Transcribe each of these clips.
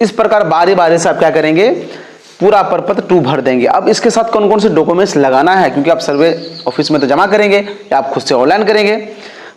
इस प्रकार बारी बारी से आप क्या करेंगे, पूरा प्रपत्र 2 भर देंगे। अब इसके साथ कौन कौन से डॉक्यूमेंट्स लगाना है, क्योंकि आप सर्वे ऑफिस में तो जमा करेंगे या आप खुद से ऑनलाइन करेंगे।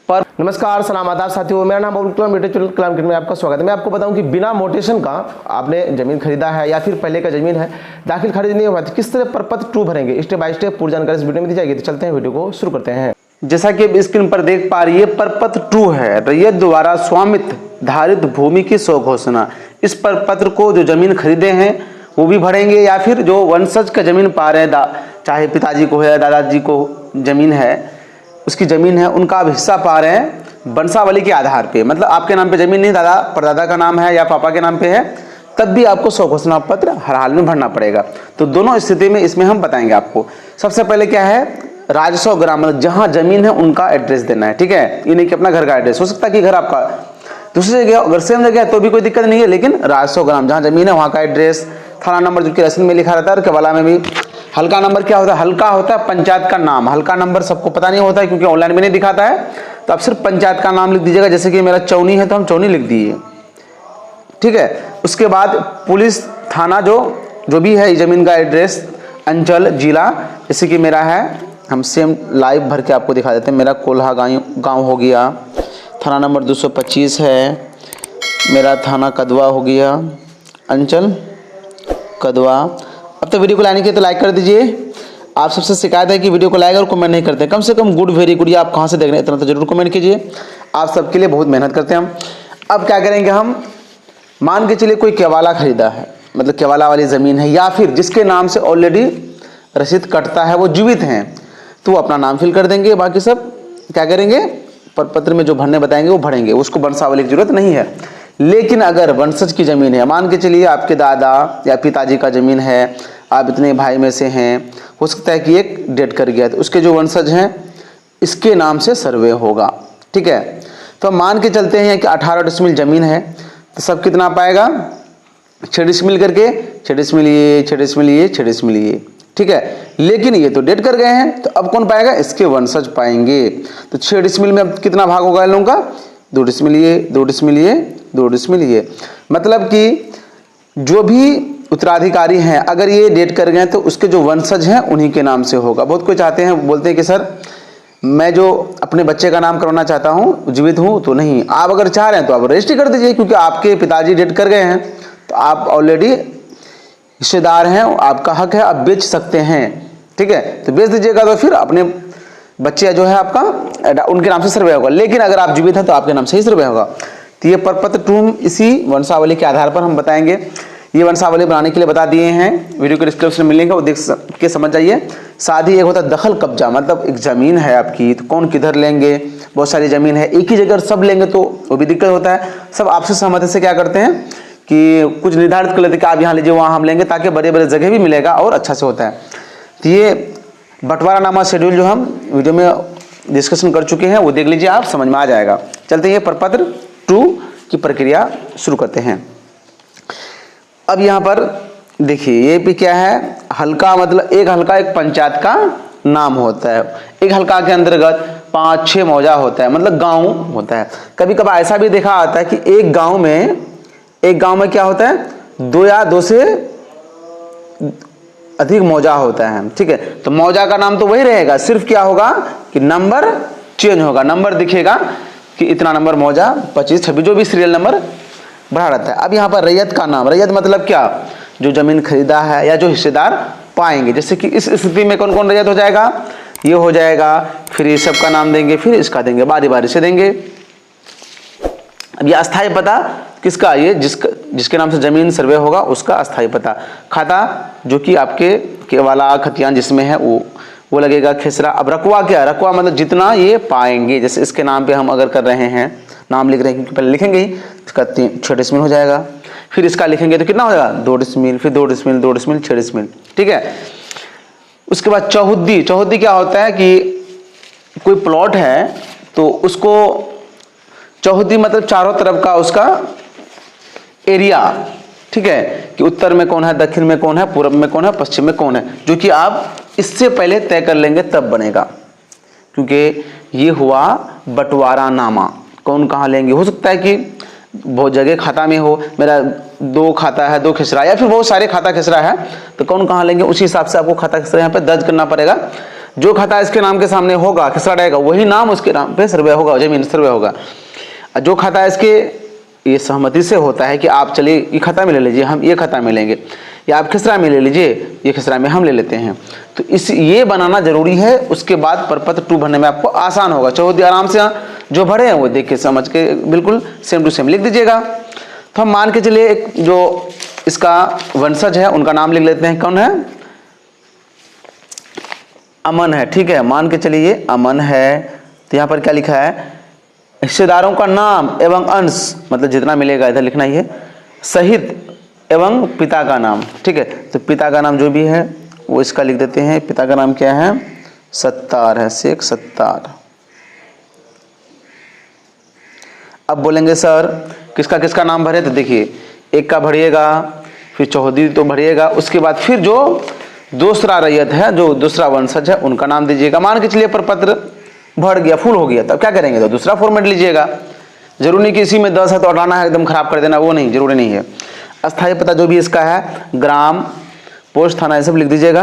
पर नमस्कार, सलाम, आदाब साथियों, मेरा नाम अब्दुल कलाम, यूट्यूब चैनल कलाम किट में आपका स्वागत है। मैं आपको बताऊं कि बिना मोटेशन का आपने जमीन खरीदा है या फिर पहले का जमीन है, दाखिल खारिज नहीं हुआ तो किस तरह प्रपत्र 2 भरेंगे, स्टेप बाय स्टेप पूरी जानकारी इस वीडियो में दी जाएगी। तो चलते हैं, वीडियो को शुरू करते हैं। जैसा कि आप स्क्रीन पर देख पा रही है, प्रपत्र 2 है रैयत द्वारा स्वामित्व धारित भूमि की स्वघोषणा। इस प्रपत्र को जो जमीन खरीदे हैं वो भी भरेंगे, या फिर जो वंशज का जमीन पा रहे हैं, चाहे पिताजी को है या दादाजी को जमीन है, उसकी जमीन है, उनका आप हिस्सा पा रहे हैं वंशावली के आधार पे। मतलब आपके नाम पे जमीन नहीं, दादा परदादा का नाम है या पापा के नाम पे है, तब भी आपको स्वघोषणा पत्र हर हाल में भरना पड़ेगा। तो दोनों स्थिति में इसमें हम बताएंगे आपको। सबसे पहले क्या है, राजस्व ग्राम, मतलब जहाँ जमीन है उनका एड्रेस देना है। ठीक है, ये नहीं कि अपना घर का एड्रेस, हो सकता है कि घर आपका दूसरी जगह, अगर सेम जगह है तो भी कोई दिक्कत नहीं है, लेकिन राजस्व ग्राम जहाँ जमीन है वहाँ का एड्रेस, थाना नंबर जो कि रसीद में लिखा रहता है, और केवाला में भी। हल्का नंबर क्या होता है, हल्का होता है पंचायत का नाम। हल्का नंबर सबको पता नहीं होता है क्योंकि ऑनलाइन में नहीं दिखाता है, तो आप सिर्फ पंचायत का नाम लिख दीजिएगा। जैसे कि मेरा चौनी है तो हम चौनी लिख दिए, ठीक है। उसके बाद पुलिस थाना जो भी है, जमीन का एड्रेस, अंचल, जिला, जैसे कि मेरा है, हम सेम लाइव भर के आपको दिखा देते हैं। मेरा कोल्हा गांव हो गया, थाना नंबर 225 है, मेरा थाना कदवा हो गया, अंचल कदवा। अब तो वीडियो को लाने के तो लाइक कर दीजिए। आप सबसे शिकायत है कि वीडियो को लाइक और कमेंट नहीं करते, कम से कम गुड वेरी गुड, या आप कहाँ से देख रहे हैं इतना तो जरूर कमेंट कीजिए। आप सबके लिए बहुत मेहनत करते हैं हम। अब क्या करेंगे, हम मान के चलिए कोई केवाला खरीदा है, मतलब केवाला वाली ज़मीन है, या फिर जिसके नाम से ऑलरेडी रसीद कटता है, वो जीवित हैं, तो वो अपना नाम फिल कर देंगे। बाकी सब क्या करेंगे, प्रपत्र में जो भरने बताएंगे वो भरेंगे, उसको वंशावली की जरूरत नहीं है। लेकिन अगर वंशज की ज़मीन है, मान के चलिए आपके दादा या पिताजी का ज़मीन है, आप इतने भाई में से हैं, हो सकता है कि एक डेट कर गया, तो उसके जो वंशज हैं इसके नाम से सर्वे होगा। ठीक है, तो हम मान के चलते हैं कि 18 डिसमिल ज़मीन है, तो सब कितना पाएगा, 6 डिसमिल करके, 6 डिसमिल ये, 6 डिसमिल ये, 6 डिसमिल ये। ठीक है, लेकिन ये तो डेट कर गए हैं, तो अब कौन पाएगा, इसके वंशज पाएंगे। तो 6 डिसमिल में अब कितना भाग होगा इन लोगों का, 2 डिसमिल ये, 2 डिसमिल ये, 2 डिसमिल ये। मतलब कि जो भी उत्तराधिकारी हैं, अगर ये डेट कर गए तो उसके जो वंशज हैं उन्हीं के नाम से होगा। बहुत कोई चाहते हैं, बोलते हैं कि सर मैं जो अपने बच्चे का नाम करवाना चाहता हूँ, जीवित हूँ तो नहीं। आप अगर चाह रहे हैं तो आप रजिस्ट्री कर दीजिए, क्योंकि आपके पिताजी डेट कर गए हैं तो आप ऑलरेडी हिस्सेदार हैं, आपका हक है, आप बेच सकते हैं। ठीक है, तो बेच दीजिएगा, तो फिर अपने बच्चे जो है आपका उनके नाम से सर्वे होगा। लेकिन अगर आप जीवित हैं तो आपके नाम से ही सर्वे होगा। तो ये प्रपत्र 2 इसी वंशावली के आधार पर हम बताएंगे। ये वंशावली बनाने के लिए बता दिए हैं, वीडियो के डिस्क्रिप्शन में मिलेंगे, वो देख के समझ जाइए। साथ ही एक होता है दखल कब्जा, मतलब एक ज़मीन है आपकी तो कौन किधर लेंगे, बहुत सारी ज़मीन है, एक ही जगह सब लेंगे तो वो भी दिक्कत होता है। सब आपसे सहमति से क्या करते हैं कि कुछ निर्धारित कर लेते हैं कि आप यहाँ लीजिए, वहाँ हम लेंगे, ताकि बड़े बड़े जगह भी मिलेगा और अच्छा से होता है। तो ये बंटवारानामा शेड्यूल जो हम वीडियो में डिस्कशन कर चुके हैं, वो देख लीजिए, आप समझ में आ जाएगा। चलते हैं प्रपत्र 2 की प्रक्रिया शुरू करते हैं। अब यहाँ पर देखिए, ये भी क्या है, हल्का, मतलब एक हल्का एक पंचायत का नाम होता है। एक हल्का के अंतर्गत 5-6 मौजा होता है, मतलब गांव होता है। कभी कभार ऐसा भी देखा आता है कि एक गांव में क्या होता है, 2 या 2 से अधिक मौजा होता है। ठीक है, तो मौजा का नाम तो वही रहेगा, सिर्फ क्या होगा कि नंबर चेंज होगा, नंबर दिखेगा कि इतना नंबर मौजा, 25, 26, जो भी सीरियल नंबर बढ़ा रहता है। अब यहाँ पर रैयत का नाम, रैयत मतलब क्या, जो जमीन खरीदा है या जो हिस्सेदार पाएंगे। जैसे कि इस स्थिति में कौन कौन रैयत हो जाएगा, ये हो जाएगा, फिर ये सब का नाम देंगे, फिर इसका देंगे, बारी बारी से देंगे। अब ये अस्थायी पता किसका, ये जिसके नाम से जमीन सर्वे होगा उसका अस्थायी पता। खाता जो कि आपके केवाला खतियान जिसमें है वो लगेगा, खेसरा। अब रकवा क्या, रकवा मतलब जितना ये पाएंगे। जैसे इसके नाम पे हम अगर कर रहे हैं, नाम लिख रहे हैं, क्योंकि पहले लिखेंगे ही, इसका 6 डिसमिल हो जाएगा, फिर इसका लिखेंगे तो कितना हो जाएगा, 2 डिसमिल, फिर 2 डिसमिल, 2 डिसमिल, 6 डिसमिल। ठीक है, उसके बाद चौहद्दी। चौहद्दी क्या होता है कि कोई प्लॉट है तो उसको चौहद्दी मतलब चारों तरफ का उसका एरिया। ठीक है, कि उत्तर में कौन है, दक्षिण में कौन है, पूर्व में कौन है, पश्चिम में कौन है, जो कि आप इससे पहले तय कर लेंगे तब बनेगा, क्योंकि ये हुआ बंटवारानामा। कौन कहाँ लेंगे, हो सकता है कि बहुत जगह खाता में हो, मेरा 2 खाता है 2 खसरा, या फिर बहुत सारे खाता खसरा है, तो कौन कहाँ लेंगे उसी हिसाब से आपको खाता खसरा यहाँ पे दर्ज करना पड़ेगा। जो खाता इसके नाम के सामने होगा खसरा रहेगा, वही नाम उसके नाम पे सर्वे होगा, जमीन सर्वे होगा। जो खाता इसके ये सहमति से होता है कि आप चलिए ये खाता में ले लीजिए, हम ये खाता में लेंगे, या आप खसरा में ले लीजिए, ये खसरा में हम ले लेते हैं, तो इस ये बनाना जरूरी है। उसके बाद प्रपत्र 2 भरने में आपको आसान होगा। चौहदी आराम से जो भरे हैं वो देख के समझ के बिल्कुल सेम टू सेम लिख दीजिएगा। तो हम मान के चलिए एक जो इसका वंशज है उनका नाम लिख लेते हैं, कौन है, अमन है, ठीक है, मान के चलिए अमन है। तो यहाँ पर क्या लिखा है, हिस्सेदारों का नाम एवं अंश, मतलब जितना मिलेगा इधर लिखना ही है, सहित एवं पिता का नाम, ठीक है। तो पिता का नाम जो भी है वो इसका लिख देते हैं। पिता का नाम क्या है, सत्तार है, शेख सत्तार। अब बोलेंगे सर किसका किसका नाम भरे, तो देखिए एक का भरिएगा, फिर चौहदी तो भरिएगा, उसके बाद फिर जो दूसरा रैयत है, जो दूसरा वंशज है उनका नाम दीजिएगा। मान के चलिए प्रपत्र भर गया, फुल हो गया, तब क्या करेंगे, तो दूसरा फॉर्मेट लीजिएगा। जरूरी नहीं कि इसी में 10 है तो हटाना है, एकदम खराब कर देना, वो नहीं, जरूरी नहीं है। अस्थायी पता जो भी इसका है, ग्राम, पोस्ट, थाना, ये सब लिख दीजिएगा।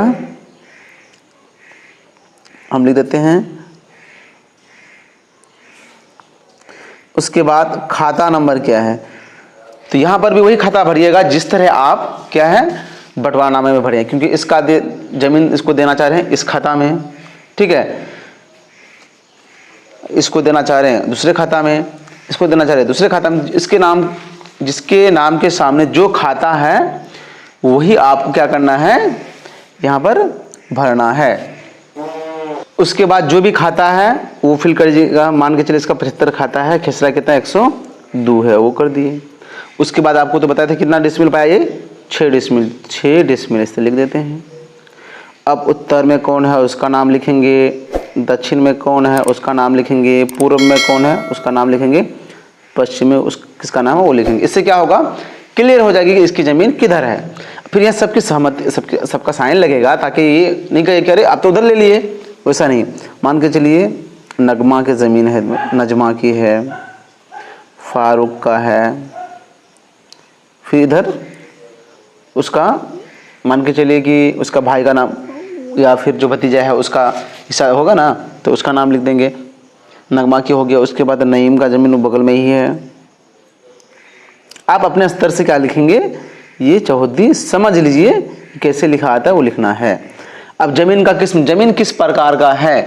हम लिख देते हैं। उसके बाद खाता नंबर क्या है, तो यहां पर भी वही खाता भरिएगा जिस तरह आप क्या है बंटवारानामे में भरे, क्योंकि इसका जमीन इसको देना चाह रहे हैं इस खाता में, ठीक है, इसको देना चाह रहे हैं दूसरे खाता में, इसको देना चाह रहे हैं दूसरे खाता में। इसके नाम, जिसके नाम के सामने जो खाता है वही आपको क्या करना है, यहाँ पर भरना है। उसके बाद जो भी खाता है वो फिल कर दीजिएगा। मान के चलिए इसका 75 खाता है, खसरा कितना 102 है, वो कर दिए। उसके बाद आपको तो बताया था कितना डिसमिल पाया, ये 6 डिसमिल, 6 डिसमिल इसे लिख देते हैं। अब उत्तर में कौन है उसका नाम लिखेंगे, दक्षिण में कौन है उसका नाम लिखेंगे, पूर्व में कौन है उसका नाम लिखेंगे, पश्चिम में उस किसका नाम है वो लिखेंगे। इससे क्या होगा, क्लियर हो जाएगी कि इसकी ज़मीन किधर है। फिर यह सबकी सहमति, सबका साइन लगेगा, ताकि ये नहीं कहे कि अरे आप तो उधर ले लिए, वैसा नहीं। मान के चलिए नगमा की ज़मीन है, नजमा की है, फारूक का है, फिर इधर उसका मान के चलिए कि उसका भाई का नाम या फिर जो भतीजा है उसका हिस्सा होगा ना, तो उसका नाम लिख देंगे। नगमा की हो गया। उसके बाद नईम का ज़मीन बगल में ही है। आप अपने स्तर से क्या लिखेंगे, ये चौहदी समझ लीजिए कैसे लिखा आता है वो लिखना है। अब ज़मीन का किस्म, ज़मीन किस प्रकार का है,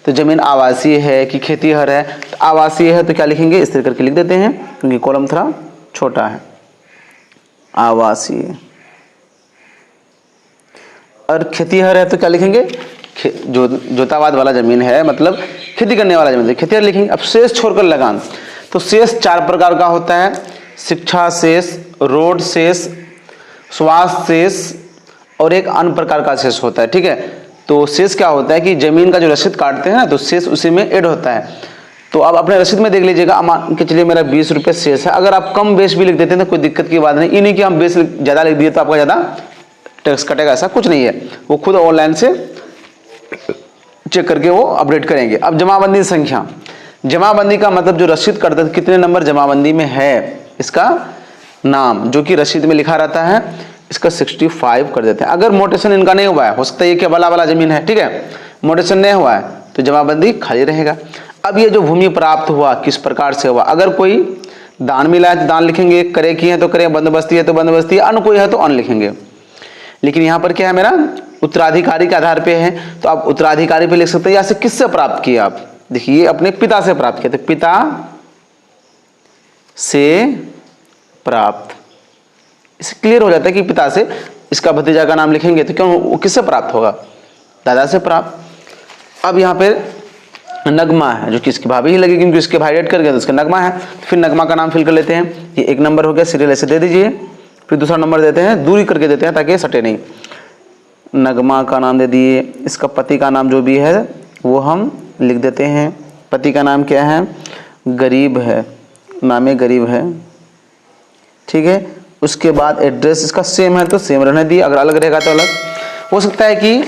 तो ज़मीन आवासीय है कि खेतीहर है, तो आवासीय है तो क्या लिखेंगे, इस तरह करके लिख देते हैं क्योंकि कॉलम थोड़ा छोटा है, आवासीय। और खेतीहर है तो क्या लिखेंगे, जो जोतावाद वाला ज़मीन है, मतलब खेती करने वाला ज़मीन, खेतीहर लिखेंगे। अब शेष छोड़कर लगान, तो शेष 4 प्रकार का होता है, शिक्षा शेष, रोड शेष, स्वास्थ्य शेष और एक अन्य प्रकार का शेष होता है, ठीक है। तो शेष क्या होता है कि ज़मीन का जो रसीद काटते हैं ना, तो शेष उसी में ऐड होता है। तो आप अपने रसीद में देख लीजिएगा, मान के चलिए मेरा 20 रुपये शेष है। अगर आप कम बेस भी लिख देते हैं तो कोई दिक्कत की बात नहीं, ये नहीं कि हम बेस ज़्यादा लिख दिए तो आपका ज़्यादा टैक्स कटेगा, ऐसा कुछ नहीं है। वो खुद ऑनलाइन से चेक करके वो अपडेट करेंगे। अब जमाबंदी संख्या, जमाबंदी का मतलब जो रसीद करते हैं कितने नंबर जमाबंदी में है, इसका नाम जो कि रसीद में लिखा रहता है, इसका 65 कर देते हैं। अगर मोटेशन इनका नहीं हुआ है, हो सकता है ये केवल वाला जमीन है, ठीक है, मोटेशन नहीं हुआ है तो जमाबंदी खाली रहेगा। अब ये जो भूमि प्राप्त हुआ किस प्रकार से हुआ, अगर कोई दान मिला है तो दान लिखेंगे, करे की है तो करे, बंदोबस्ती है तो बंदोबस्ती, अन्य कोई है तो अन्य लिखेंगे। लेकिन यहाँ पर क्या है, मेरा उत्तराधिकारी के आधार पे है, तो आप उत्तराधिकारी पे लिख सकते हैं, या से किससे प्राप्त किया आप, देखिए अपने पिता से प्राप्त किया, तो पिता से प्राप्त, इससे क्लियर हो जाता है कि पिता से। इसका भतीजा का नाम लिखेंगे तो क्यों, वो किससे प्राप्त होगा, दादा से प्राप्त। अब यहाँ पे नगमा है जो कि इसकी भाभी ही लगेगी क्योंकि इसके भाई ऐड कर गया तो इसका नगमा है, तो फिर नगमा का नाम फिल कर लेते हैं। ये 1 नंबर हो गया, सीरियल ऐसे दे दीजिए, फिर दूसरा नंबर देते हैं, दूरी करके देते हैं ताकि सटे नहीं। नगमा का नाम दे दिए। इसका पति का नाम जो भी है वो हम लिख देते हैं। पति का नाम क्या है, गरीब है, नाम गरीब है, ठीक है। उसके बाद एड्रेस इसका सेम है तो सेम रहने दिए, अगर अलग रहेगा तो अलग। हो सकता है कि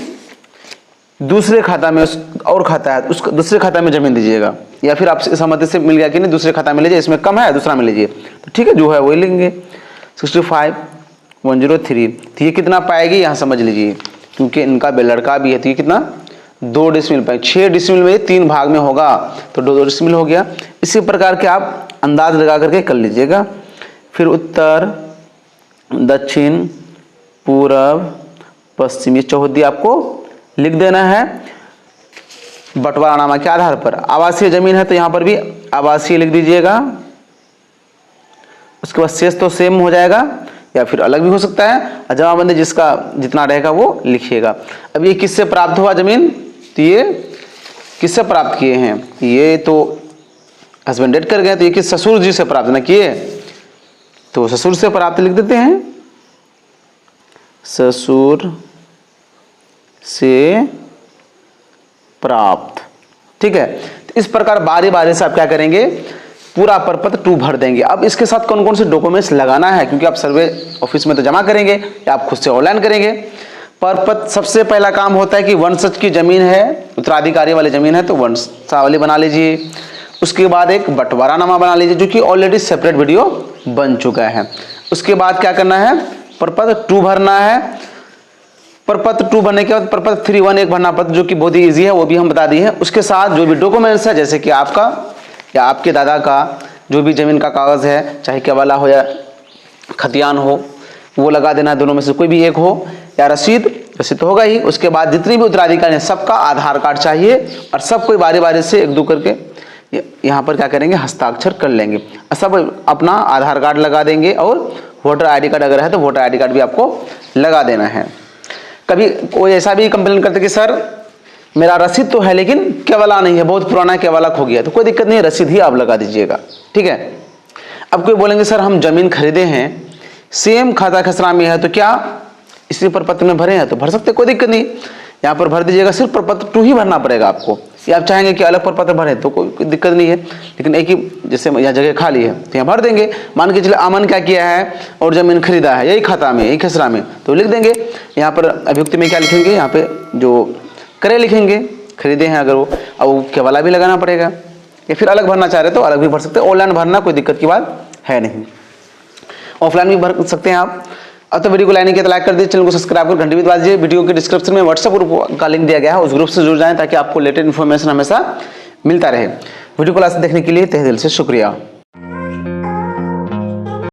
दूसरे खाता में और खाता है उसका दूसरे खाता में जमीन दीजिएगा, या फिर आपसे सहमति से मिल गया कि नहीं दूसरे खाता में लीजिए, इसमें कम है दूसरा में लीजिए, तो ठीक है जो है वही लेंगे। 65,103 तो ये कितना पाएगी यहाँ समझ लीजिए, क्योंकि इनका लड़का भी है तो ये कितना 2 डिसमिल पाएगी। 6 डिसमिल में 3 भाग में होगा तो 2 डिसमिल हो गया। इसी प्रकार के आप अंदाज लगा करके कर लीजिएगा। फिर उत्तर, दक्षिण, पूर्व, पश्चिम ये चौहद्दी आपको लिख देना है बंटवारानामा के आधार पर। आवासीय जमीन है तो यहाँ पर भी आवासीय लिख दीजिएगा। उसके बाद शेष तो सेम हो जाएगा या फिर अलग भी हो सकता है, और जमाबंदी जिसका जितना रहेगा वो लिखिएगा। अब ये किससे प्राप्त हुआ जमीन, तो ये किससे प्राप्त किए हैं, ये तो हस्बैंड डेड कर गए तो ये किस ससुर जी से प्राप्त न किए, तो ससुर से प्राप्त लिख देते हैं, ससुर से प्राप्त। ठीक है, तो इस प्रकार बारी बारी से आप क्या करेंगे पूरा प्रपत्र 2 भर देंगे। अब इसके साथ कौन कौन से डॉक्यूमेंट्स लगाना है, क्योंकि आप सर्वे ऑफिस में तो जमा करेंगे या आप खुद से ऑनलाइन करेंगे। प्रपत्र सबसे पहला काम होता है कि वंशज की जमीन है, उत्तराधिकारी वाली जमीन है तो वंशावली बना लीजिए। उसके बाद एक बंटवारानामा बना लीजिए जो कि ऑलरेडी सेपरेट वीडियो बन चुका है। उसके बाद क्या करना है प्रपत्र 2 भरना है। प्रपत्र 2 भरने के बाद प्रपत्र 3(1) एक भरना पत्र जो कि बहुत ही ईजी है, वो भी हम बता दिए हैं। उसके साथ जो भी डॉक्यूमेंट्स है जैसे कि आपका या आपके दादा का जो भी जमीन का कागज है, चाहे केवाला हो या खतियान हो, वो लगा देना, दोनों में से कोई भी एक हो, या रसीद तो होगा ही। उसके बाद जितनी भी उत्तराधिकारी हैं सबका आधार कार्ड चाहिए और सब कोई बारी बारी से एक दो करके यहाँ पर क्या करेंगे हस्ताक्षर कर लेंगे। सब अपना आधार कार्ड लगा देंगे और वोटर आईडी कार्ड अगर है तो वोटर आईडी कार्ड भी आपको लगा देना है। कभी कोई ऐसा भी कंप्लेन करते कि सर मेरा रसीद तो है लेकिन केवाला नहीं है, बहुत पुराना केवाला खो गया, तो कोई दिक्कत नहीं है, रसीद ही आप लगा दीजिएगा। ठीक है। अब कोई बोलेंगे सर हम जमीन खरीदे हैं, सेम खाता खसरा में है, तो क्या इसी प्रपत्र में भरे हैं, तो भर सकते, कोई दिक्कत नहीं, यहाँ पर भर दीजिएगा। सिर्फ प्रपत्र 2 ही भरना पड़ेगा आपको, या आप चाहेंगे कि अलग प्रपत्र भरें तो कोई दिक्कत नहीं है, लेकिन एक ही जैसे यहाँ जगह खाली है तो यहाँ भर देंगे। मान के चले अमन क्या किया है और जमीन खरीदा है यही खाता में यही खसरा में, तो लिख देंगे। यहाँ पर अभियुक्ति में क्या लिखेंगे, यहाँ पे जो करे लिखेंगे, खरीदे हैं अगर वो, अब वो केवाला भी लगाना पड़ेगा, या फिर अलग भरना चाह रहे तो अलग भी भर सकते हैं। ऑनलाइन भरना कोई दिक्कत की बात है नहीं, ऑफलाइन भी भर सकते हैं आप। अब तो वीडियो को लाइक किया तो लाइक कर दीजिए, चैनल को सब्सक्राइब कर घंटी भी दबा दीजिए। वीडियो के डिस्क्रिप्शन में व्हाट्सएप ग्रुप का लिंक दिया गया है, उस ग्रुप से जुड़ जाएं ताकि आपको लेटेस्ट इन्फॉर्मेशन हमेशा मिलता रहे। वीडियो को लास्ट देखने के लिए तहे दिल से शुक्रिया।